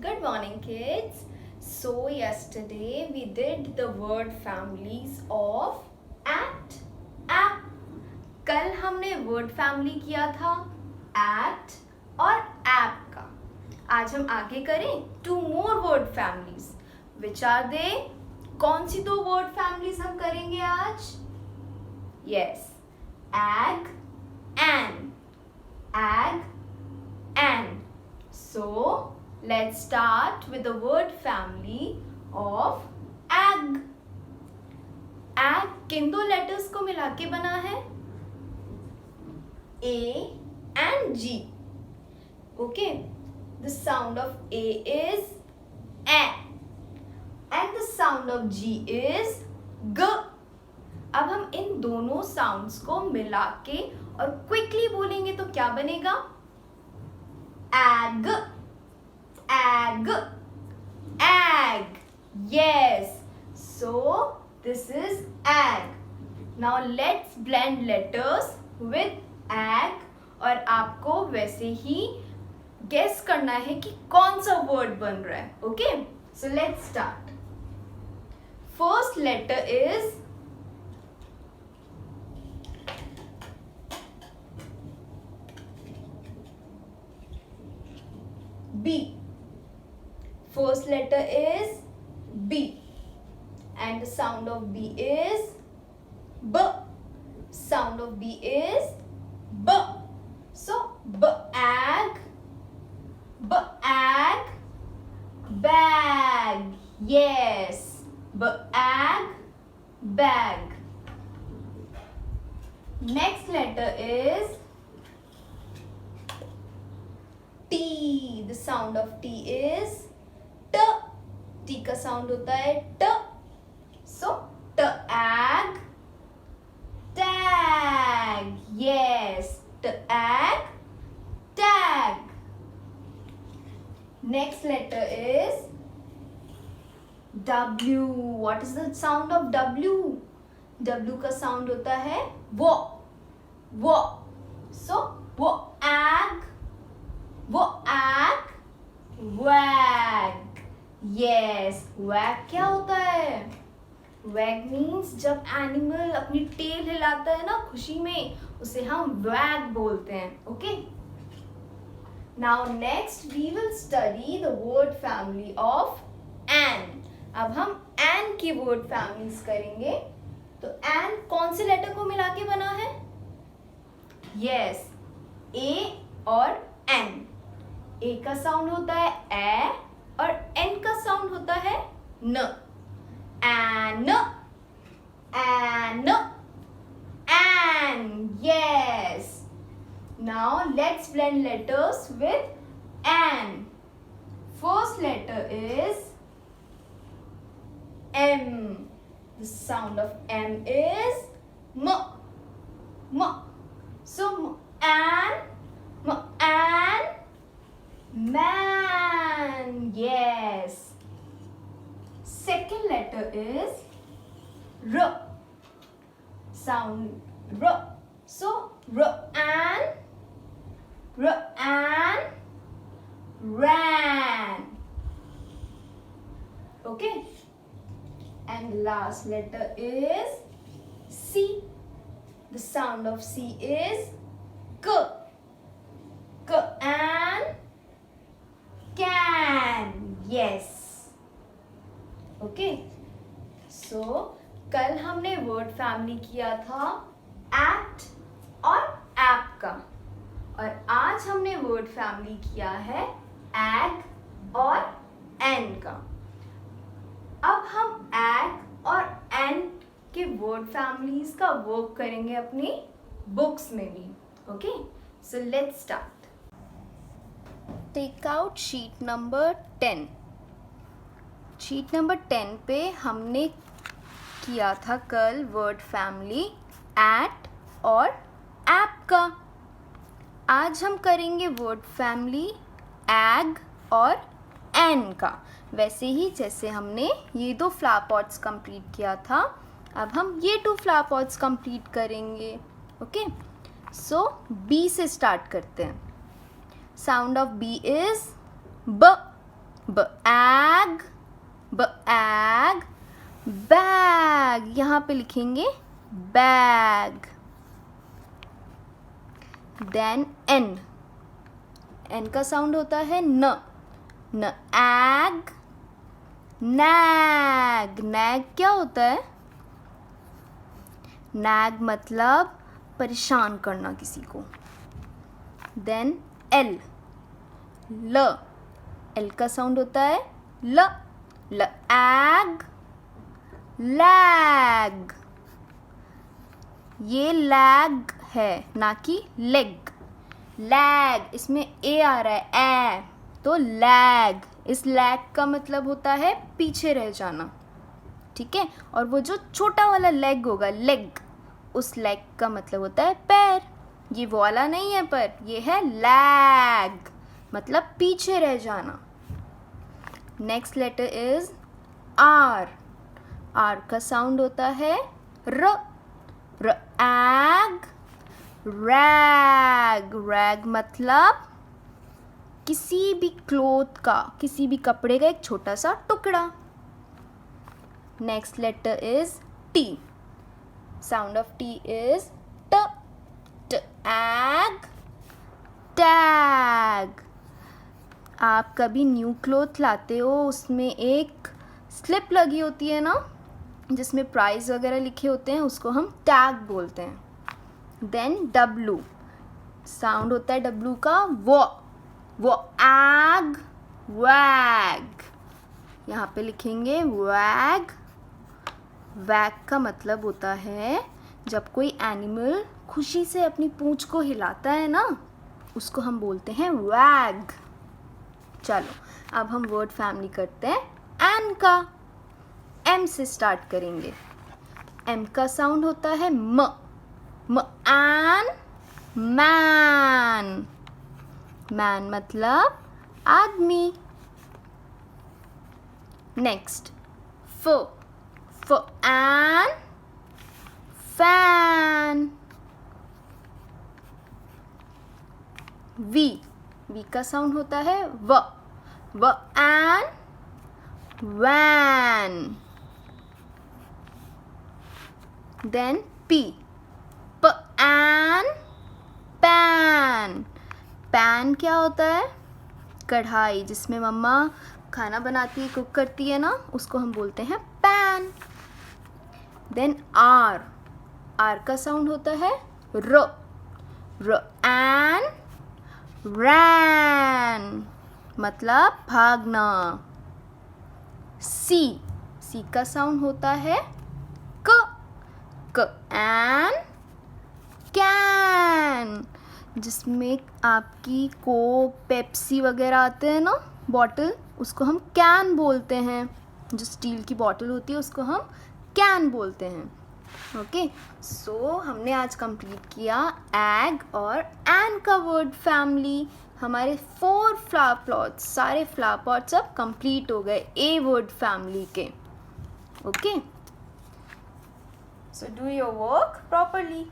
Good morning, kids. So, yesterday we did the word families of at, app. कल हमने word family किया था at और app का. आज हम आगे करें two more word families. Which are they? कौन सी दो word families हम करेंगे आज? Yes, ag, an. Ag, an. So, let's start with the word family of ag. Ag किन दो letters को मिला के बना है? A and G. Okay. The sound of A is A. And the sound of G is G. अब हम इन दोनों साउंड्स को मिला के और क्विकली बोलेंगे तो क्या बनेगा? Ag. Ag. Ag. Yes. So this is ag. Now let's blend letters with ag और आपको वैसे ही guess करना है कि कौन सा word बन रहा है. Okay? So let's start. First letter is B. First letter is B. And the sound of B is B. Sound of B is B. So, bag, bag, bag. Yes. Bag, bag. Next letter is T. The sound of T is T. T का sound होता है T. So, tag, tag. Yes. Tag, tag. Next letter is W. What is the sound of W? W का sound होता है वो. वो. So, वो ag. वो ag. Wag. Yes. Wag क्या होता है? Wag means जब एनिमल अपनी टेल हिलाता है ना खुशी में, उसे हम wag बोलते हैं. Okay? Now next we will study the word family of an. अब हम an की word families करेंगे. तो an कौन से लेटर को मिला के बना है? Yes, A और N. A का साउंड होता है ए और N का साउंड होता है न. An, an, an. Yes. Now let's blend letters with an. First letter is M. The sound of M is M. M. So an, man. Yes. Second letter is R. Sound R. So an, ran. Okay. And last letter is C. The sound of C is K. K and can. Yes. Okay. So, कल हमने word family किया था at और app का और आज हमने word family किया है ag और an का. अब हम ag और an के word families का work करेंगे अपनी books में भी. Okay? So let's start. Take out sheet number 10. Sheet number 10 पे हमने किया था कल वर्ड फैमिली एट और ऐप का. आज हम करेंगे वर्ड फैमिली एग और एन का, वैसे ही जैसे हमने ये दो फ्लावर्स कंप्लीट किया था. अब हम ये 2 फ्लावर्स कंप्लीट करेंगे. ओके, सो बी से स्टार्ट करते हैं. साउंड ऑफ बी इज ब. bag, bag, bag, यहाँ पे लिखेंगे bag. Then n, n का साउंड होता है न, nag, nag, nag क्या होता है? nag मतलब परेशान करना किसी को. Then l, ल, l का साउंड होता है ल, lag, lag, ये लैग है ना कि लेग. लैग, इसमें ए आ रहा है, ए, तो लैग. इस लैग का मतलब होता है पीछे रह जाना, ठीक है. और वो जो छोटा वाला लेग होगा, लेग, उस लेग का मतलब होता है पैर. ये वो वाला नहीं है, पर ये है लैग, मतलब पीछे रह जाना. Next letter is R. R का साउंड होता है र, रैग, रैग, रैग मतलब किसी भी क्लोथ का, किसी भी कपड़े का एक छोटा सा टुकड़ा. Next letter is T. Sound of T is ट, टैग, टैग. आप कभी न्यू क्लोथ लाते हो, उसमें एक स्लिप लगी होती है ना, जिसमें प्राइस वगैरह लिखे होते हैं, उसको हम टैग बोलते हैं. Then W. साउंड होता है डब्लू का वो एग, वैग. यहाँ पे लिखेंगे वैग. वैग का मतलब होता है जब कोई एनिमल खुशी से अपनी पूंछ को हिलाता है ना, उसको हम बोलते हैं वैग. चलो अब हम वर्ड फैमिली करते हैं एन का. एम से स्टार्ट करेंगे. एम का साउंड होता है म, एन, मैन. मैन मतलब आदमी. नेक्स्ट फ एन, फैन. वी का साउंड होता है व N, van. Then P N, pan. Pan क्या होता है? कढ़ाई, जिसमें मम्मा खाना बनाती है, कुक करती है ना, उसको हम बोलते हैं पैन. देन आर का साउंड होता है र एन, रैन मतलब भागना. सी का साउंड होता है क एन, कैन. जिसमें आपकी कोक, पेप्सी वगैरह आते हैं ना बॉटल, उसको हम कैन बोलते हैं. जो स्टील की बॉटल होती है उसको हम कैन बोलते हैं. ओके, सो हमने आज कंप्लीट किया एग और एन का वर्ड फैमिली. हमारे 4 फ्लावर प्लॉट्स, सारे फ्लावर पॉट्स अब कंप्लीट हो गए ए वर्ड फैमिली के. Okay, so do your work properly.